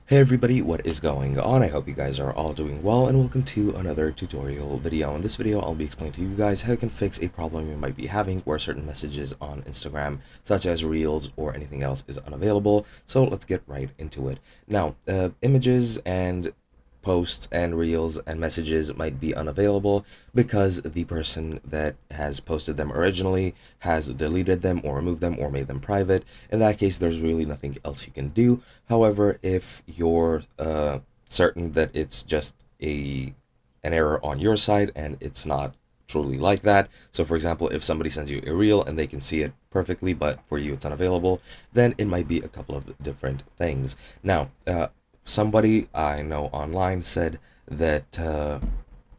Hey everybody, what is going on? I hope you guys are all doing well, and welcome to another tutorial video. In this video, I'll be explaining to you guys how you can fix a problem you might be having where certain messages on Instagram, such as Reels or anything else, is unavailable. So let's get right into it. Now, images and posts and reels and messages might be unavailable because the person that has posted them originally has deleted them or removed them or made them private. In that case, there's really nothing else you can do. However, if you're certain that it's just an error on your side and it's not truly like that, so for example, if somebody sends you a reel and they can see it perfectly but for you it's unavailable, then it might be a couple of different things. Now, somebody I know online said that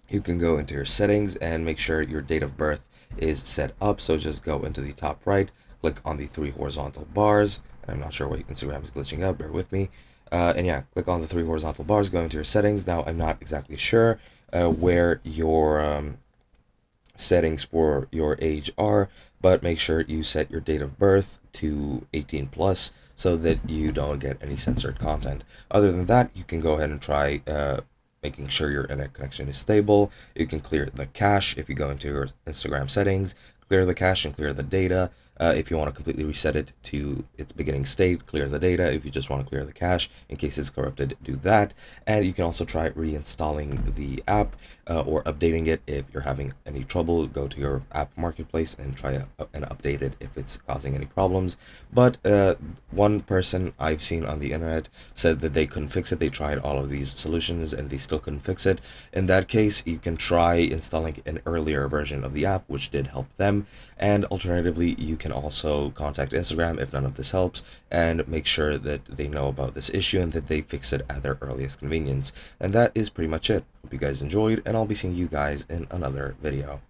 you can go into your settings and make sure your date of birth is set up. So just go into the top right, click on the three horizontal bars. I'm not sure why Instagram is glitching out, bear with me. And yeah, click on the three horizontal bars, go into your settings. Now, I'm not exactly sure where your settings for your age are, but make sure you set your date of birth to 18 plus so that you don't get any censored content. Other than that, you can go ahead and try making sure your internet connection is stable. You can clear the cache if you go into your Instagram settings, clear the cache and clear the data. If you want to completely reset it to its beginning state, clear the data. If you just want to clear the cache in case it's corrupted, do that. And you can also try reinstalling the app or updating it if you're having any trouble. Go to your app marketplace and try and update it if it's causing any problems. But one person I've seen on the internet said that they couldn't fix it. They tried all of these solutions and they still couldn't fix it. In that case, you can try installing an earlier version of the app, which did help them. And alternatively, you can also contact Instagram if none of this helps and make sure that they know about this issue and that they fix it at their earliest convenience. And that is pretty much it. Hope you guys enjoyed, and I'll be seeing you guys in another video.